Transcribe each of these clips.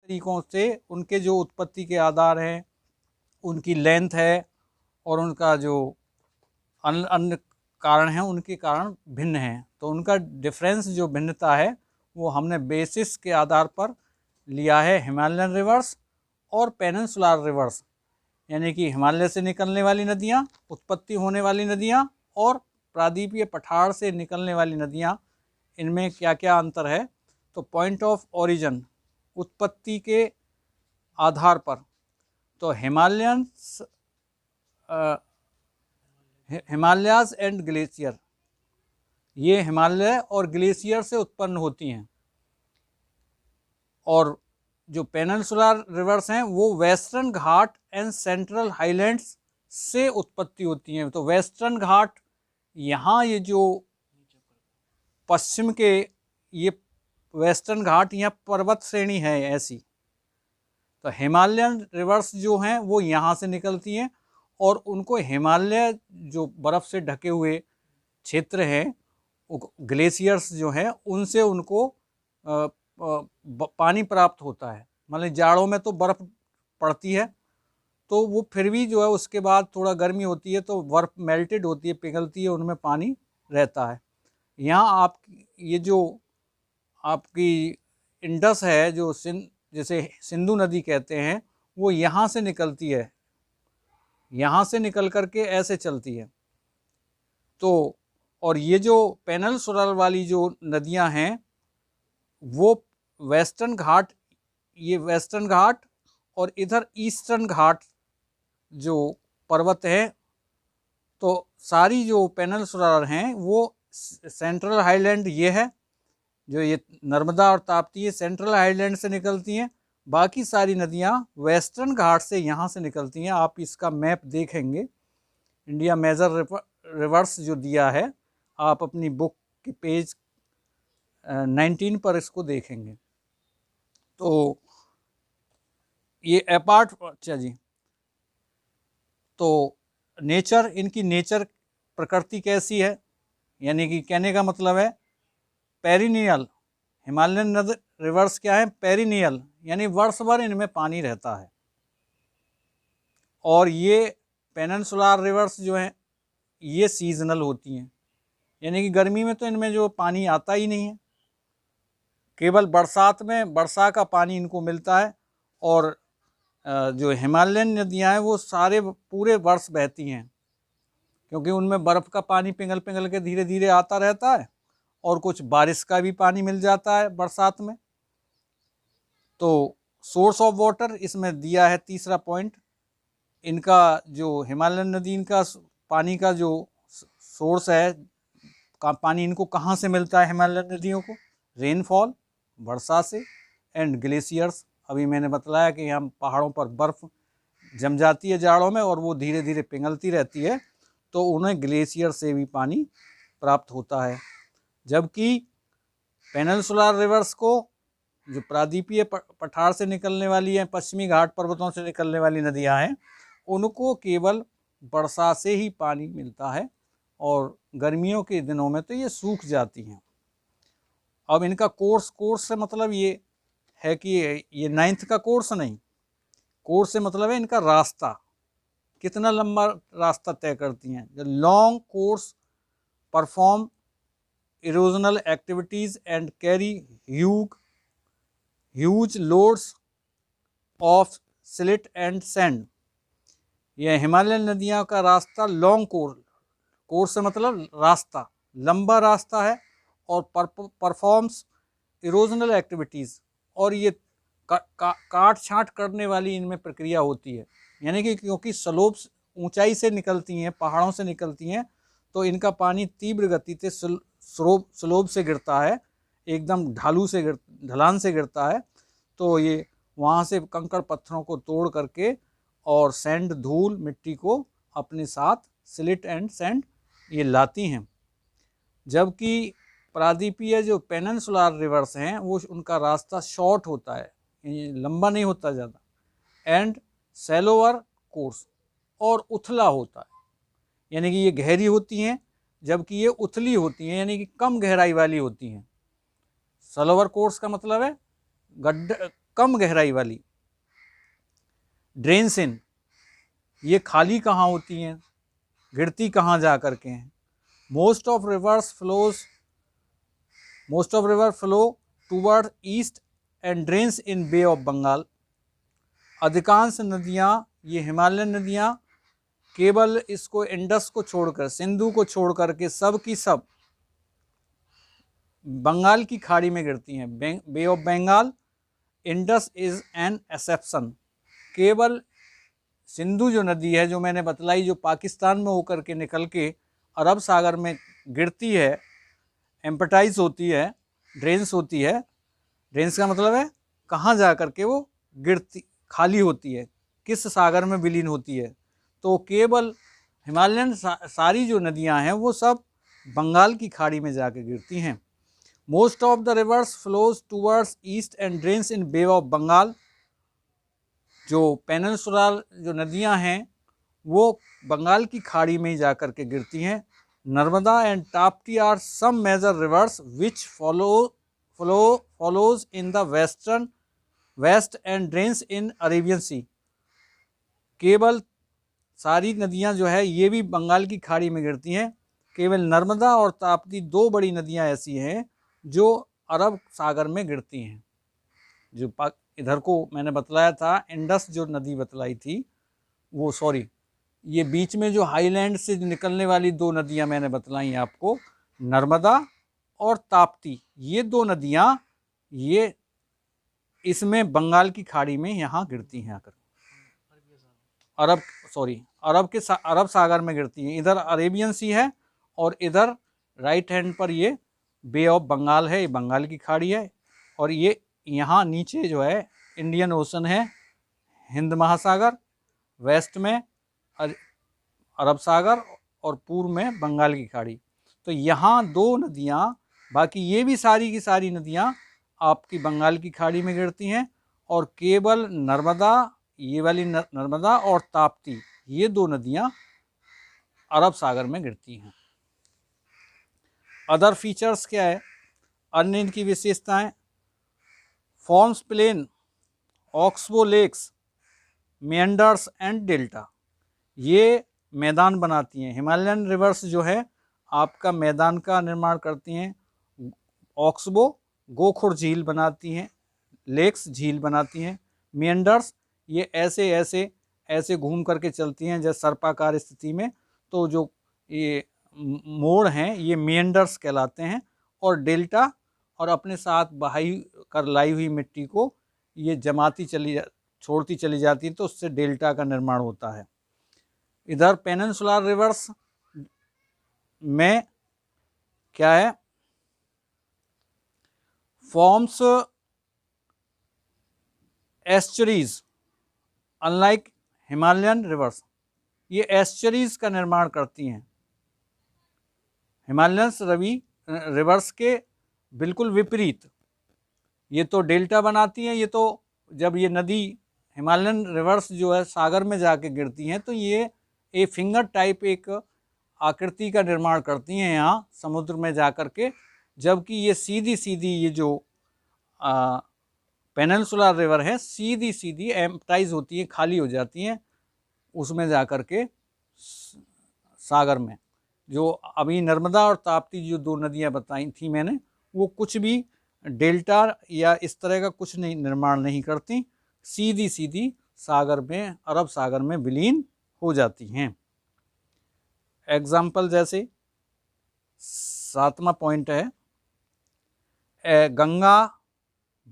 तरीकों से उनके जो उत्पत्ति के आधार हैं, उनकी लेंथ है और उनका जो अन्य कारण हैं उनके कारण भिन्न हैं। तो उनका डिफरेंस जो भिन्नता है वो हमने बेसिस के आधार पर लिया है, हिमालयन रिवर्स और पेनिनसुलर रिवर्स, यानी कि हिमालय से निकलने वाली नदियाँ, उत्पत्ति होने वाली नदियाँ और प्रायद्वीपीय पठार से निकलने वाली नदियाँ, इनमें क्या क्या अंतर है। तो पॉइंट ऑफ ओरिजिन, उत्पत्ति के आधार पर, तो हिमालयाज एंड ग्लेशियर, ये हिमालय और ग्लेशियर से उत्पन्न होती हैं। और जो पेनिनसुलर रिवर्स हैं वो western Ghat and central highlands से उत्पत्ति होती हैं। तो वेस्टर्न घाट, यहाँ ये जो पश्चिम के ये वेस्टर्न घाट, यहाँ पर्वत श्रेणी है ऐसी। तो हिमालयन रिवर्स जो हैं वो यहाँ से निकलती हैं और उनको हिमालय जो बर्फ़ से ढके हुए क्षेत्र हैं, ग्लेशियर्स जो हैं, उनसे उनको पानी प्राप्त होता है। मतलब जाड़ों में तो बर्फ़ पड़ती है, तो वो फिर भी जो है उसके बाद थोड़ा गर्मी होती है तो बर्फ़ मेल्टेड होती है, पिघलती है, उनमें पानी रहता है। यहाँ आप ये जो आपकी इंडस है, जो जैसे सिंधु नदी कहते हैं, वो यहाँ से निकलती है, यहाँ से निकल करके ऐसे चलती है। तो और ये जो पेनिनसुलर वाली जो नदियाँ हैं वो वेस्टर्न घाट, ये वेस्टर्न घाट और इधर ईस्टर्न घाट जो पर्वत है, तो सारी जो पेनिनसुलर हैं वो सेंट्रल हाईलैंड ये है, जो ये नर्मदा और ताप्ती है सेंट्रल हाईलैंड से निकलती हैं। बाकी सारी नदियाँ वेस्टर्न घाट से यहाँ से निकलती हैं। आप इसका मैप देखेंगे, इंडिया मेजर रिवर्स जो दिया है, आप अपनी बुक के पेज 19 पर इसको देखेंगे। तो ये अपार्ट, अच्छा जी, तो नेचर, इनकी नेचर प्रकृति कैसी है, यानी कि कहने का मतलब है पेरिनियल, हिमालयन रिवर्स क्या है, पेरिनियल, यानी वर्ष भर इनमें पानी रहता है। और ये पेनिनसुलर रिवर्स जो हैं ये सीजनल होती हैं, यानी कि गर्मी में तो इनमें जो पानी आता ही नहीं है, केवल बरसात में वर्षा का पानी इनको मिलता है। और जो हिमालयन नदियाँ हैं वो सारे पूरे वर्ष बहती हैं, क्योंकि उनमें बर्फ़ का पानी पिघल पिघल के धीरे धीरे आता रहता है और कुछ बारिश का भी पानी मिल जाता है बरसात में। तो सोर्स ऑफ वाटर इसमें दिया है तीसरा पॉइंट, इनका जो हिमालयन नदी, इनका पानी का जो सोर्स है, पानी इनको कहाँ से मिलता है हिमालयन नदियों को, रेनफॉल, वर्षा से, एंड ग्लेशियर्स। अभी मैंने बताया कि यहाँ पहाड़ों पर बर्फ़ जम जाती है जाड़ों में और वो धीरे धीरे पिघलती रहती है, तो उन्हें ग्लेशियर से भी पानी प्राप्त होता है। जबकि पेनिनसुलर रिवर्स को, जो प्रायद्वीपीय पठार से निकलने वाली हैं, पश्चिमी घाट पर्वतों से निकलने वाली नदियां हैं, उनको केवल वर्षा से ही पानी मिलता है और गर्मियों के दिनों में तो ये सूख जाती हैं। अब इनका कोर्स से मतलब ये है कि ये 9th का कोर्स नहीं, कोर्स से मतलब है इनका रास्ता, कितना लंबा रास्ता तय करती हैं। The long course perform erosional activities and carry huge loads of slit and sand. यह हिमालयन नदियों का रास्ता लॉन्ग कोर्स से मतलब रास्ता, लंबा रास्ता है और परफॉर्म्स इरोजनल एक्टिविटीज़, और ये काट छाँट करने वाली इनमें प्रक्रिया होती है। यानी कि क्योंकि स्लोप्स ऊंचाई से निकलती हैं, पहाड़ों से निकलती हैं, तो इनका पानी तीव्र गति से स्लोप से गिरता है, एकदम ढलान से गिरता है। तो ये वहाँ से कंकड़ पत्थरों को तोड़ करके और सैंड, धूल, मिट्टी को अपने साथ, सिलिट एंड सैंड, ये लाती हैं। जबकि प्रायद्वीपीय जो पेनिनसुलर रिवर्स हैं वो, उनका रास्ता शॉर्ट होता है, लंबा नहीं होता ज़्यादा, एंड सैलोअर कोर्स, और उथला होता है, यानी कि ये गहरी होती हैं जबकि ये उथली होती हैं, यानी कि कम गहराई वाली होती हैं। सैलोअर कोर्स का मतलब है गड्ढे, कम गहराई वाली। ड्रेन्स इन, ये खाली कहाँ होती हैं, गिरती कहाँ जा कर के हैं। Most of river flow toward east and drains in bay of Bengal. अधिकांश नदियाँ, ये हिमालयन नदियाँ केवल इसको इंडस को छोड़कर, सिंधु को छोड़ करके सब की सब बंगाल की खाड़ी में गिरती हैं। Bay of Bengal, Indus is an exception. केवल सिंधु जो नदी है, जो मैंने बतलाई, जो पाकिस्तान में होकर के निकल के अरब सागर में गिरती है, एम्पटाइज होती है, ड्रेन्स होती है। ड्रेन्स का मतलब है कहाँ जा कर के वो गिरती, खाली होती है, किस सागर में विलीन होती है। तो केवल हिमालयन सारी जो नदियाँ हैं वो सब बंगाल की खाड़ी में जाकर गिरती हैं। Most of the rivers flows towards east and drains in bay of Bengal. जो पेनिनसुलर जो नदियां हैं वो बंगाल की खाड़ी में ही जाकर के गिरती हैं। Narmada and Tapti are some major rivers which follows in the west and drains in Arabian Sea. केवल सारी नदियां जो है ये भी बंगाल की खाड़ी में गिरती हैं। केवल नर्मदा और ताप्ती दो बड़ी नदियां ऐसी हैं जो अरब सागर में गिरती हैं। जो इधर को मैंने बतलाया था, इंडस जो नदी बतलाई थी वो, सॉरी, ये बीच में जो हाईलैंड से निकलने वाली दो नदियां मैंने बतलाई आपको, नर्मदा और ताप्ती, ये दो नदियां ये इसमें बंगाल की खाड़ी में यहाँ गिरती हैं आकर, अरब सागर में गिरती हैं। इधर अरेबियन सी है और इधर राइट हैंड पर ये बे ऑफ बंगाल है, ये बंगाल की खाड़ी है। और ये यहाँ नीचे जो है इंडियन ओशन है, हिंद महासागर, वेस्ट में अरब सागर और पूर्व में बंगाल की खाड़ी। तो यहाँ दो नदियाँ, बाकी ये भी सारी की सारी नदियाँ आपकी बंगाल की खाड़ी में गिरती हैं। और केवल नर्मदा, ये वाली नर्मदा और ताप्ती, ये दो नदियाँ अरब सागर में गिरती हैं। अदर फीचर्स क्या है, अन्य इनकी विशेषताएं, forms plain, oxbow lakes, meanders and delta, ये मैदान बनाती हैं। हिमालयन रिवर्स जो है आपका मैदान का निर्माण करती हैं। ऑक्सबो गोखुर झील बनाती हैं, लेक्स झील बनाती हैं। मेंडर्स ये ऐसे घूम करके चलती हैं जैसे सर्पाकार स्थिति में, तो जो ये मोड़ हैं ये मेंडर्स कहलाते हैं। और डेल्टा, और अपने साथ बहाई कर लाई हुई मिट्टी को ये छोड़ती चली जाती है, तो उससे डेल्टा का निर्माण होता है। इधर पेनिनसुलर रिवर्स में क्या है, forms estuaries, unlike Himalayan reverse, ये एस्चुरीज का निर्माण करती हैं। हिमालयन रिवर्स के बिल्कुल विपरीत, ये तो डेल्टा बनाती हैं। ये तो जब ये नदी हिमालयन रिवर्स जो है सागर में जाके गिरती हैं तो ये एक फिंगर टाइप एक आकृति का निर्माण करती हैं यहाँ समुद्र में जा कर के, जबकि ये सीधी सीधी ये जो पेनिनसुलर रिवर है सीधी सीधी एम्प्टाइज होती है, खाली हो जाती हैं उसमें जा कर के सागर में। जो अभी नर्मदा और ताप्ती जो दो नदियाँ बताई थी मैंने, वो कुछ भी डेल्टा या इस तरह का कुछ निर्माण नहीं करती, सीधी सीधी सागर में, अरब सागर में विलीन हो जाती हैं। एग्जाम्पल जैसे 7वां पॉइंट है, गंगा,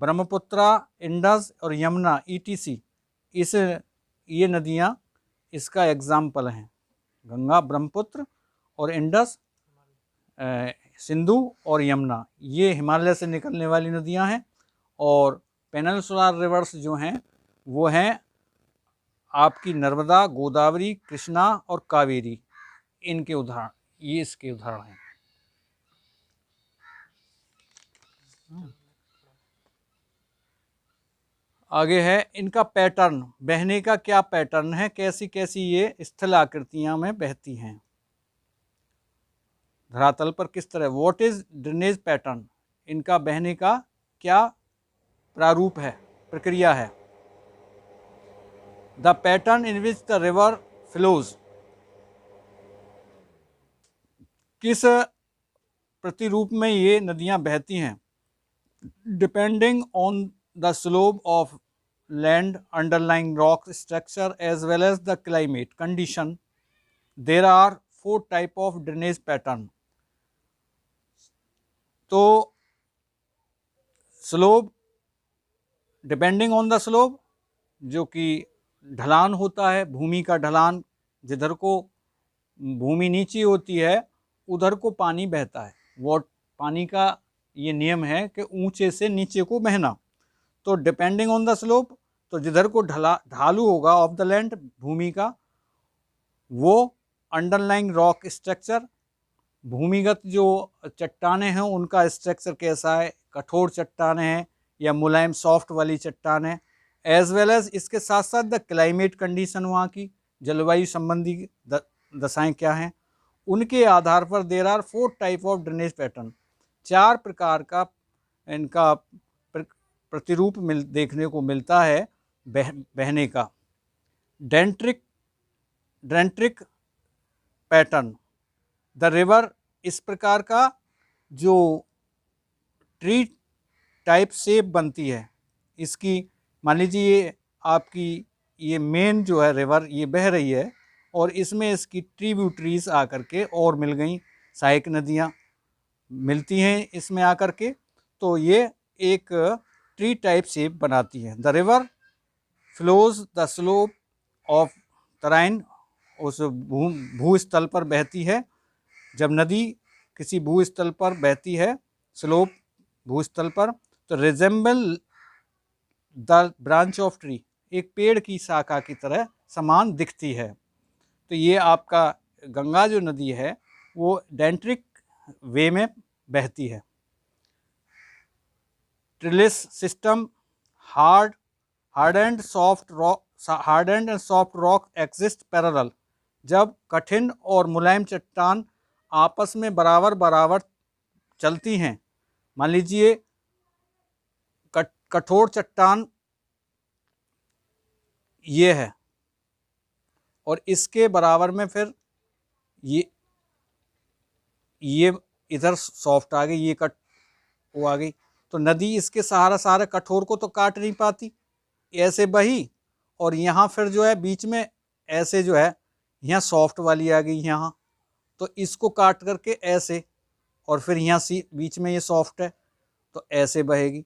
ब्रह्मपुत्रा, इंडस और यमुना ETC, ये नदियाँ इसका एग्जाम्पल हैं। गंगा, ब्रह्मपुत्र और इंडस, सिंधु और यमुना, ये हिमालय से निकलने वाली नदियां हैं। और पेनिनसुलर रिवर्स जो हैं वो हैं आपकी नर्मदा, गोदावरी, कृष्णा और कावेरी, इनके उदाहरण, ये इसके उदाहरण हैं। आगे है इनका पैटर्न, बहने का क्या पैटर्न है, कैसी कैसी ये स्थल आकृतियां में बहती हैं धरातल पर, किस तरह, व्हाट इज ड्रेनेज पैटर्न, इनका बहने का क्या प्रारूप है। प्रक्रिया है। The pattern in which the river flows, किस प्रतिरूप में ये नदियां बहती हैं। Depending on the slope of land, underlying rock structure as well as the climate condition, there are 4 type of drainage pattern. तो slope, depending on the slope, जो कि ढलान होता है, भूमि का ढलान, जिधर को भूमि नीची होती है उधर को पानी बहता है। वो पानी का ये नियम है कि ऊंचे से नीचे को बहना। तो डिपेंडिंग ऑन द स्लोप, तो जिधर को ढालू होगा ऑफ द लैंड, भूमि का, वो अंडरलाइंग रॉक स्ट्रक्चर, भूमिगत जो चट्टानें हैं उनका स्ट्रक्चर कैसा है, कठोर चट्टानें हैं या मुलायम सॉफ्ट वाली चट्टानें, एज वेल एज इसके साथ साथ द क्लाइमेट कंडीशन, वहाँ की जलवायु संबंधी दशाएं क्या हैं, उनके आधार पर there are 4 type of drainage pattern, 4 प्रकार का इनका प्रतिरूप देखने को मिलता है बहने का। डेंट्रिक पैटर्न, द रिवर, इस प्रकार का जो ट्री टाइप शेप बनती है इसकी। मान लीजिए ये आपकी ये मेन जो है रिवर ये बह रही है और इसमें इसकी ट्रिब्यूटरीज आकर के और मिल गई, सहायक नदियाँ मिलती हैं इसमें आकर के, तो ये एक ट्री टाइप शेप बनाती है। The river flows the slope of Tarain, उस भूस्थल पर बहती है। जब नदी किसी भूस्थल पर बहती है, स्लोप भूस्थल पर, तो resemble the branch of tree, एक पेड़ की शाखा की तरह समान दिखती है। तो ये आपका गंगा जो नदी है वो डेंट्रिक वे में बहती है। Trellis system, hard and soft rock exist parallel, जब कठिन और मुलायम चट्टान आपस में बराबर बराबर चलती हैं। मान लीजिए कठोर चट्टान ये है और इसके बराबर में फिर ये इधर सॉफ्ट आ गई, ये वो आ गई, तो नदी इसके सहारा कठोर को तो काट नहीं पाती, ऐसे बही, और यहाँ फिर जो है बीच में ऐसे जो है यहाँ सॉफ्ट वाली आ गई यहाँ, तो इसको काट करके ऐसे, और फिर यहाँ बीच में ये सॉफ्ट है तो ऐसे बहेगी।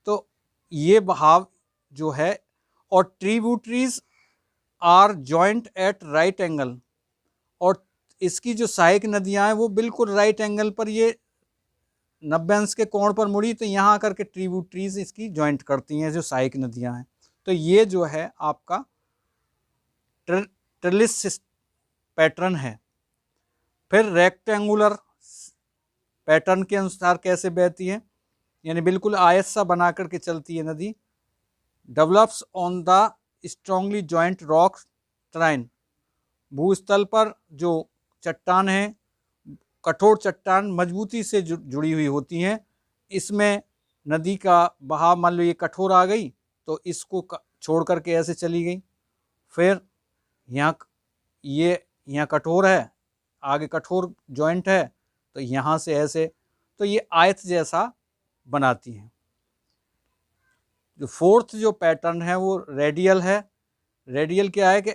तो ये बहाव जो है, और tributaries are joint at right angle, और इसकी जो सहायक नदियाँ हैं वो बिल्कुल राइट एंगल पर, ये 90 अंश के कोण पर मुड़ी, तो यहाँ आकर के ट्रिब्यूटरीज इसकी जॉइंट करती हैं जो सहायक नदियाँ हैं। तो ये जो है आपका ट्रिलिस पैटर्न है। फिर रेक्टेंगुलर पैटर्न के अनुसार कैसे बहती है, यानी बिल्कुल आयत सा बना करके चलती है नदी। Develops on the strongly joint rock terrain, भूस्थल पर जो चट्टान है, कठोर चट्टान मजबूती से जुड़ी हुई होती हैं, इसमें नदी का बहाव, मान लो ये कठोर आ गई तो इसको छोड़ करके ऐसे चली गई, फिर यहाँ कठोर है, आगे कठोर जॉइंट है, तो यहाँ से ऐसे, तो ये आयत जैसा बनाती हैं। जो 4th जो पैटर्न है वो रेडियल है। रेडियल क्या है कि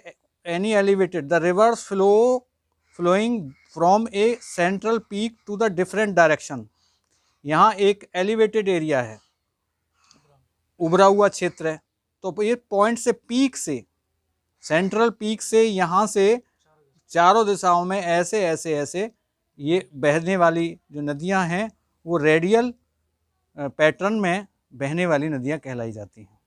any elevated the rivers flowing from a central peak to the different direction, यहाँ एक एलिवेटेड एरिया है, उभरा हुआ क्षेत्र है, तो ये पॉइंट से, पीक से, सेंट्रल पीक से यहाँ से चारों दिशाओं में ऐसे ऐसे ऐसे ये बहने वाली जो नदियाँ हैं वो रेडियल पैटर्न में बहने वाली नदियाँ कहलाई जाती हैं।